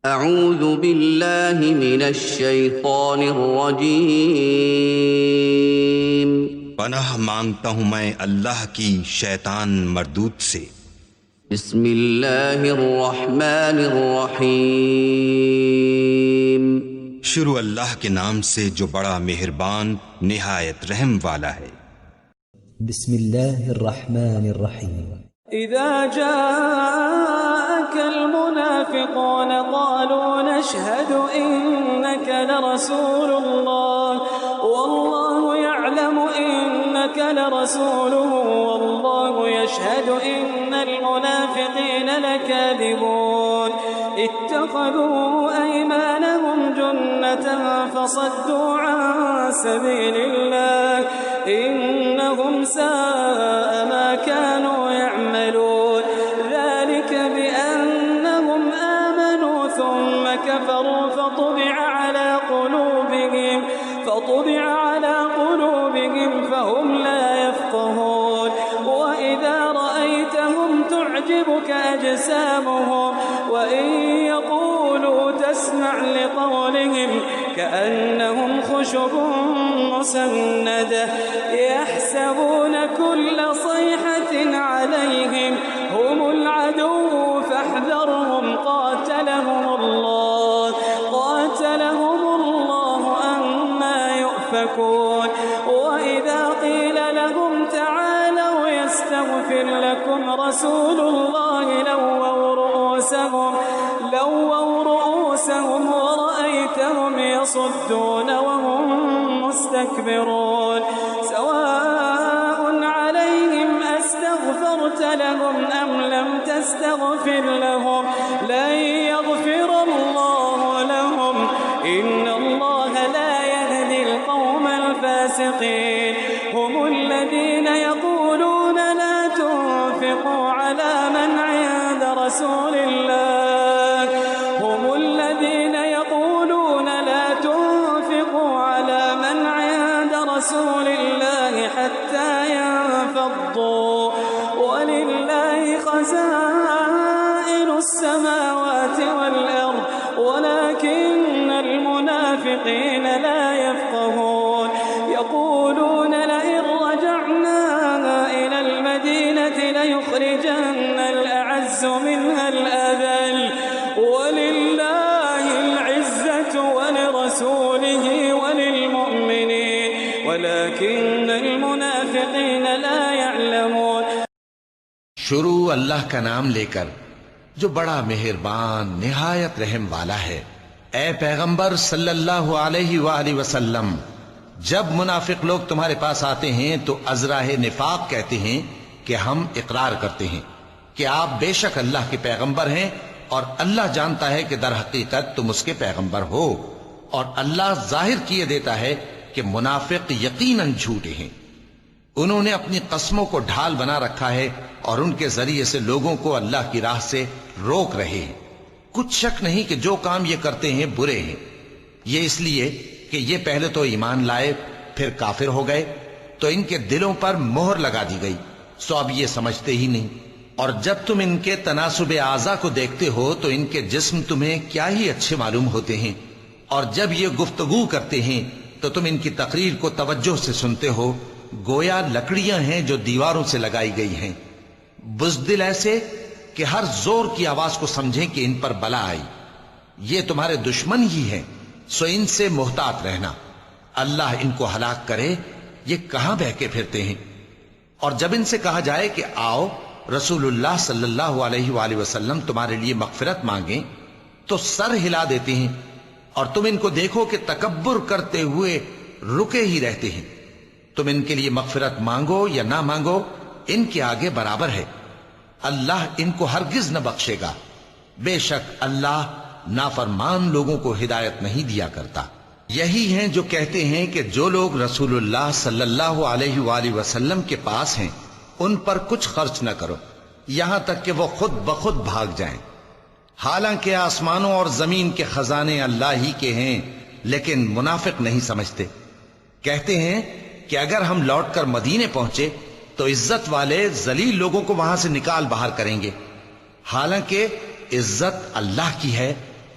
اعوذ باللہ من الشیطان الرجیم۔ پناہ مانگتا ہوں میں اللہ کی شیطان مردود سے۔ بسم اللہ الرحمن الرحیم۔ شروع اللہ کے نام سے جو بڑا مہربان نہایت رحم والا ہے۔ بسم اللہ الرحمن الرحیم۔ اذا جاءك المنافقون قالوا نشهد انك لرسول الله والله يعلم انك لرسوله والله يشهد ان المنافقين لكاذبون اتخذوا ايمانهم جنة فصدوا عن سبيل الله انهم ساء ما كانوا يعملون ذلك بأنهم آمنوا ثم كفروا فطبع على قلوبهم فهم لا يفقهون وإذا رأيتهم تعجبك أجسامهم وإن يقولوا تسمع لقولهم كأنهم خشب مسندة يحسبون كل صيحة عليهم هم العدو فاحذرهم قاتلهم الله أنا يؤفكون وإذا قيل لهم تعالوا يستغفر لكم رسول الله لووا رؤوسهم ورأيتهم يصدون وهم مستكبرون سواء عليهم أستغفرت لهم أم لم تستغفر لهم لن يغفر الله لهم إن الله لا يهدي القوم الفاسقين هم الذين يقولون لا تنفقوا على من عند رسول الله رسول الله حتى ينفضوا ولله خزائن السماوات والأرض ولكن المنافقين لا يفقهون يقولون لئن رجعنا إلى المدينة ليخرجن الأعز منها الأذل ولله العزة ولرسوله وللمؤمنين ولكن المنافقين لا يعلمون۔ شروع اللہ کا نام لے کر جو بڑا مہربان نہایت رحم والا ہے۔ اے پیغمبر صلی اللہ علیہ وآلہ وسلم، جب منافق لوگ تمہارے پاس آتے ہیں تو ازراہ نفاق کہتے ہیں کہ ہم اقرار کرتے ہیں کہ آپ بے شک اللہ کے پیغمبر ہیں، اور اللہ جانتا ہے کہ در حقیقت تم اس کے پیغمبر ہو، اور اللہ ظاہر کیے دیتا ہے کہ منافق یقیناً جھوٹے ہیں۔ انہوں نے اپنی قسموں کو ڈھال بنا رکھا ہے اور ان کے ذریعے سے لوگوں کو اللہ کی راہ سے روک رہے ہیں۔ کچھ شک نہیں کہ جو کام یہ کرتے ہیں برے ہیں، یہ اس لیے کہ یہ پہلے تو ایمان لائے پھر کافر ہو گئے تو ان کے دلوں پر مہر لگا دی گئی، سو اب یہ سمجھتے ہی نہیں۔ اور جب تم ان کے تناسب اعضاء کو دیکھتے ہو تو ان کے جسم تمہیں کیا ہی اچھے معلوم ہوتے ہیں، اور جب یہ گفتگو کرتے ہیں تو تم ان کی تقریر کو توجہ سے سنتے ہو گویا لکڑیاں ہیں جو دیواروں سے لگائی گئی ہیں، بزدل ایسے کہ ہر زور کی آواز کو سمجھیں کہ ان پر بلا آئی۔ یہ تمہارے دشمن ہی ہیں، سو ان سے محتاط رہنا، اللہ ان کو ہلاک کرے، یہ کہاں بہکے پھرتے ہیں۔ اور جب ان سے کہا جائے کہ آؤ رسول اللہ صلی اللہ علیہ وآلہ وسلم تمہارے لیے مغفرت مانگیں تو سر ہلا دیتے ہیں، اور تم ان کو دیکھو کہ تکبر کرتے ہوئے رکے ہی رہتے ہیں۔ تم ان کے لیے مغفرت مانگو یا نہ مانگو ان کے آگے برابر ہے، اللہ ان کو ہرگز نہ بخشے گا، بے شک اللہ نافرمان لوگوں کو ہدایت نہیں دیا کرتا۔ یہی ہیں جو کہتے ہیں کہ جو لوگ رسول اللہ صلی اللہ علیہ وآلہ وسلم کے پاس ہیں ان پر کچھ خرچ نہ کرو یہاں تک کہ وہ خود بخود بھاگ جائیں، حالانکہ آسمانوں اور زمین کے خزانے اللہ ہی کے ہیں، لیکن منافق نہیں سمجھتے۔ کہتے ہیں کہ اگر ہم لوٹ کر مدینے پہنچے تو عزت والے ذلیل لوگوں کو وہاں سے نکال باہر کریں گے، حالانکہ عزت اللہ کی ہے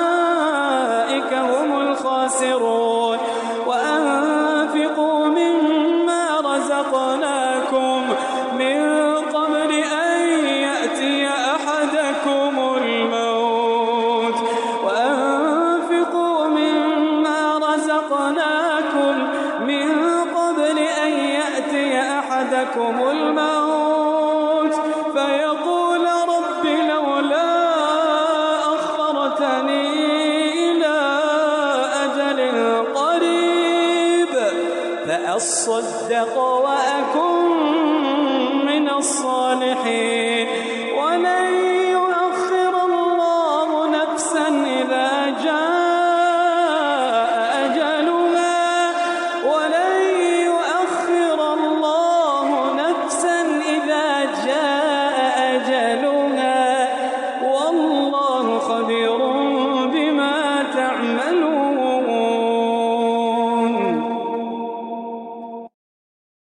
فأولئك هم الخاسرون وأنفقوا مما رزقناكم من قبل أن يأتي أحدكم الموت وأنفقوا مما رزقناكم من قبل أن يأتي أحدكم الموت فيقول رب لولا أخرتني إلى أجل قريب فأصدق وأكن من الصالحين ولن يؤخر الله نفسا إذا جاء أجلها ولن يؤخر الله نفسا إذا جاء أجلها والله خبير بما تعملون।